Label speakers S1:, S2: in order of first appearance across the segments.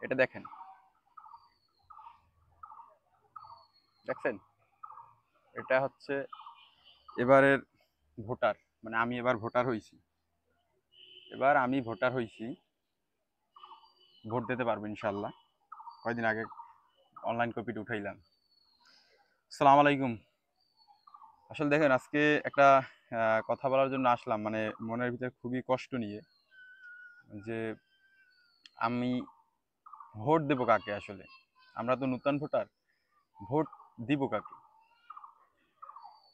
S1: এটা দেখেন, দেখছেন? এটা হচ্ছে এবারের ভোটার, মানে আমি এবার ভোটার হইছি। এবার আমি ভোটার হইছি, ভোট দিতে পারবো ইনশাল্লাহ। কয়দিন আগে অনলাইন কপিটা উঠাইলাম। আসসালামু আলাইকুম। আসলে দেখেন, আজকে একটা কথা বলার জন্য আসলাম, মানে মনের ভিতরে খুবই কষ্ট নিয়ে, যে আমি ভোট দেবো কাকে আসলে। আমরা তো নূতন ভোটার, ভোট দিব কাকে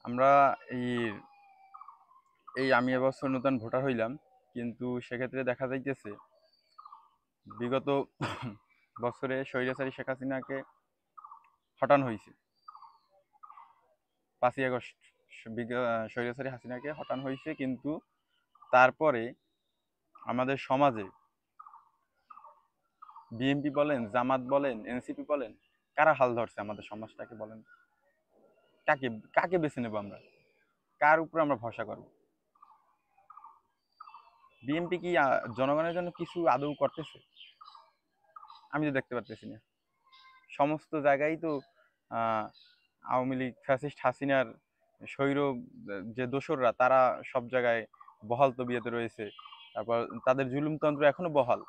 S1: আমরা? এই এই আমি এবছর নতুন ভোটার হইলাম, কিন্তু সেক্ষেত্রে দেখা যাইতেছে বিগত বছরে স্বৈরাচারী শেখ হাসিনাকে হটানো হয়েছে। 5ই আগস্ট স্বৈরাচারী হাসিনাকে হটানো হয়েছে, কিন্তু তারপরে আমাদের সমাজে বিএনপি বলেন, জামাত বলেন, এনসিপি বলেন, কারা হাল ধরছে আমাদের সমাজটাকে? বলেন, কাকে কাকে বেছে নেবো আমরা? কার উপর আমরা ভরসা করবো? বিএনপি কি জনগণের জন্য কিছু আদৌ করতেছে? আমি তো দেখতে পারতেছি না। সমস্ত জায়গায় তো আহ, আওয়ামী লীগ ফ্যাসিস্ট হাসিনার স্বৈর যে দোসররা, তারা সব জায়গায় বহাল তবিয়তে রয়েছে। তারপর তাদের জুলুমতন্ত্র এখনো বহাল।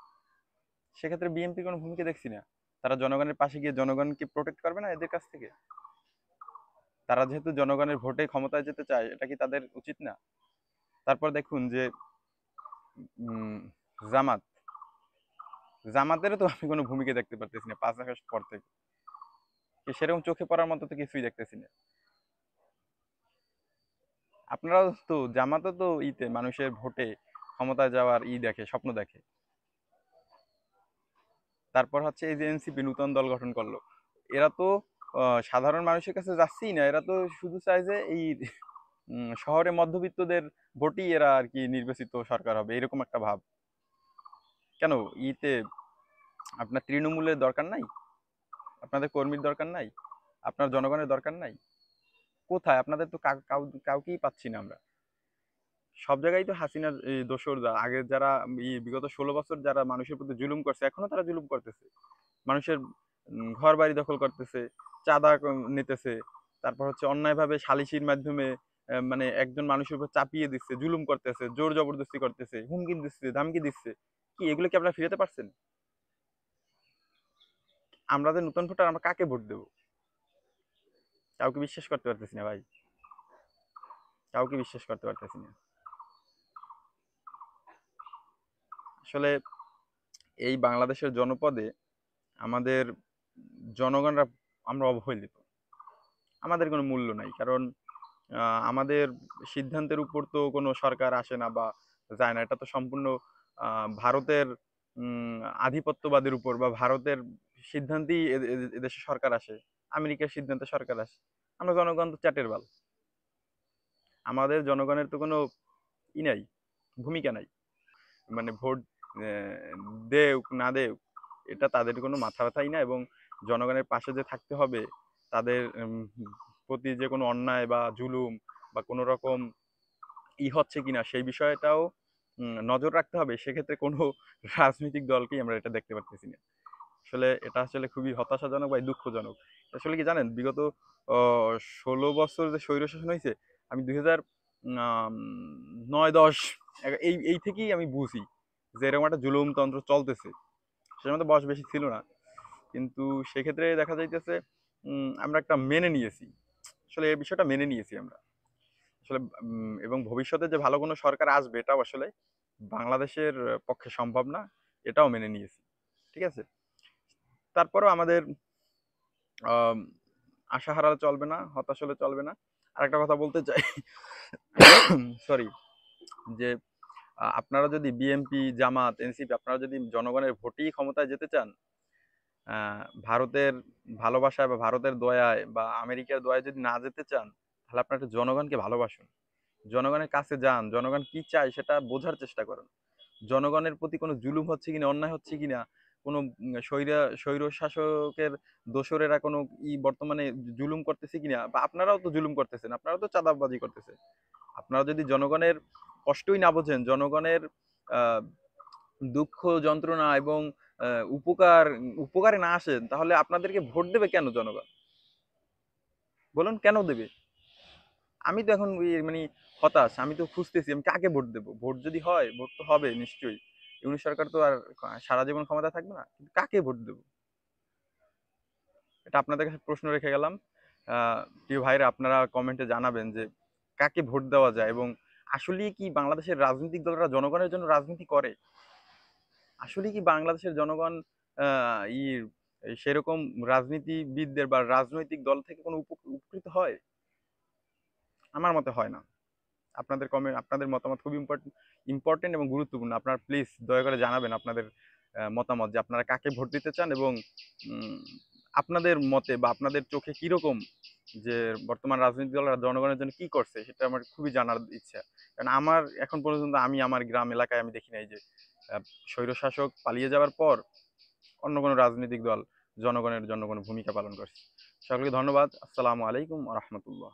S1: সেক্ষেত্রে বিএনপি কোনো ভূমিকা দেখছি না। তারা জনগণের পাশে গিয়ে জনগণকে প্রোটেক্ট করবে না এদের কাছ থেকে? তারা যেহেতু জনগণের ভোটে ক্ষমতায় যেতে চায়, এটা কি তাদের উচিত না? তারপর দেখুন যে উম, জামাত জামাতেরও তো আমি কোনো ভূমিকা দেখতে পারতেছি না 5 আগস্ট পর থেকে। সেরকম চোখে পড়ার মতো তো কিছুই দেখতেছি না। আপনারাও তো, জামাতও তো মানুষের ভোটে ক্ষমতায় যাওয়ার দেখে, স্বপ্ন দেখে। তারপর হচ্ছে এই যে এনসিপি নতুন দল গঠন করলো, এরা তো সাধারণ মানুষের কাছে যাচ্ছেই না, এরা তো শুধু চায় যে এই শহরে মধ্যবিত্তদের ভোটেই এরা আর কি নির্বাচিত সরকার হবে, এরকম একটা ভাব। কেন আপনার তৃণমূলের দরকার নাই? আপনাদের কর্মীর দরকার নাই? আপনার জনগণের দরকার নাই? কোথায় আপনাদের তো কাউকেই পাচ্ছি না আমরা। সব জায়গায় তো হাসিনার দোসররা, আগের যারা বিগত 16 বছর যারা মানুষের প্রতি জুলুম করছে, এখনো তারা জুলুম করতেছে। মানুষের ঘর বাড়ি দখল করতেছে, চাঁদা নিতেছে। তারপর হচ্ছে অন্যায়ভাবে সালিসির মাধ্যমে মানে একজন মানুষের উপর চাপিয়ে দিচ্ছে, জুলুম করতেছে, জোর জবরদস্তি করতেছে, হুমকি দিচ্ছে, ধামকি দিচ্ছে। কি এগুলো কি আপনারা ফিরাতে পারছেন? আমরা যে নতুন ভোটার, আমরা কাকে ভোট দেবো? কাউকে বিশ্বাস করতে পারতেছি না ভাই, কাউকে বিশ্বাস করতে পারতেছি না আসলে। এই বাংলাদেশের জনপদে আমাদের জনগণরা, আমরা অবহেলিত। আমাদের কোনো মূল্য নাই, কারণ আমাদের সিদ্ধান্তের উপর তো কোনো সরকার আসে না বা যায় না। এটা তো সম্পূর্ণ ভারতের উম, আধিপত্যবাদের উপর, বা ভারতের সিদ্ধান্তেই এদেশে সরকার আসে, আমেরিকার সিদ্ধান্তে সরকার আসে। আমরা জনগণ তো চ্যাটের বাল। আমাদের জনগণের তো কোনো নাই, ভূমিকা নাই। মানে ভোট দেউক না দেউক, এটা তাদের কোনো মাথা ব্যথাই না। এবং জনগণের পাশে যে থাকতে হবে, তাদের প্রতি যে কোনো অন্যায় বা জুলুম বা কোনো রকম হচ্ছে কিনা সেই বিষয়টাও নজর রাখতে হবে। সেক্ষেত্রে কোনো রাজনৈতিক দলকেই আমরা এটা দেখতে পারতেছি না। আসলে এটা আসলে খুবই হতাশাজনক বা দুঃখজনক। আসলে কি জানেন, বিগত 16 বছর যে স্বৈরশাসন হয়েছে, আমি 2009, 10 এই থেকেই আমি বুঝি যে এরকম একটা জুলুমতন্ত্র চলতেছে। সেটার মধ্যে বয়স বেশি ছিল না, কিন্তু সেক্ষেত্রে দেখা যাইতেছে আমরা একটা মেনে নিয়েছি। আসলে এই বিষয়টা মেনে নিয়েছি আমরা আসলে। এবং ভবিষ্যতে যে ভালো কোনো সরকার আসবে, এটাও আসলে বাংলাদেশের পক্ষে সম্ভব না, এটাও মেনে নিয়েছি। ঠিক আছে? তারপরেও আমাদের আম, আশা হারালে চলবে না, হতাশ হলে চলবে না। আরেকটা কথা বলতে চাই, সরি, যে আপনারা যদি বিএনপি, জামাত, এনসিপি, আপনারা যদি জনগণের ভোটেই ক্ষমতায় যেতে চান, ভারতের ভালোবাসায় বা ভারতের দয়ায় বা আমেরিকার দয়ায় যদি না যেতে চান, তাহলে আপনার একটু জনগণকে ভালোবাসুন, জনগণের কাছে যান, জনগণ কি চায় সেটা বোঝার চেষ্টা করুন। জনগণের প্রতি কোনো জুলুম হচ্ছে কিনা, অন্যায় হচ্ছে কিনা, কোনো স্বৈর শাসকের দোসরেরা কোনো বর্তমানে জুলুম করতেছে কিনা, বা আপনারাও তো জুলুম করতেছেন, আপনারাও তো চাঁদাবাজি করতেছেন। আপনারা যদি জনগণের কষ্টই না বোঝেন, জনগণের আহ দুঃখ যন্ত্রণা এবং উপকার উপকারে না আসেন, তাহলে আপনাদেরকে ভোট দেবে কেন জনগণ? বলুন কেন দেবে? আমি তো এখন মানে হতাশ, আমি তো খুঁজতেছি আমি কাকে ভোট দেবো। ভোট যদি হয়, ভোট তো হবে নিশ্চয়ই, ইউনিশ সরকার তো আর সারা জীবন ক্ষমতা থাকবে না, কিন্তু কাকে ভোট দেবো এটা আপনাদের কাছে প্রশ্ন রেখে গেলাম। প্রিয় ভাইরা, আপনারা কমেন্টে জানাবেন যে কাকে ভোট দেওয়া যায়, এবং আসলেই কি বাংলাদেশের রাজনৈতিক দলরা জনগণের জন্য রাজনীতি করে? আসলে কি বাংলাদেশের জনগণ সেরকম রাজনীতিবিদদের বা রাজনৈতিক দল থেকে কোনো উপকৃত হয়? আমার মতে হয় না। আপনাদের আপনাদের মতামত খুব ইম্পর্টেন্ট এবং গুরুত্বপূর্ণ। আপনারা প্লিজ দয়া করে জানাবেন আপনাদের মতামত, যে আপনারা কাকে ভোট দিতে চান, এবং উম, আপনাদের মতে বা আপনাদের চোখে কিরকম যে বর্তমান রাজনৈতিক দলরা জনগণের জন্য কি করছে, সেটা আমার খুবই জানার ইচ্ছা। কারণ আমার এখন পর্যন্ত আমি আমার গ্রাম এলাকায় আমি দেখি নাই যে আহ, স্বৈরশাসক পালিয়ে যাওয়ার পর অন্য কোনো রাজনৈতিক দল জনগণের জন্য কোনো ভূমিকা পালন করছে। সকলকে ধন্যবাদ। আসসালামু আলাইকুম ওয়া রাহমাতুল্লাহ।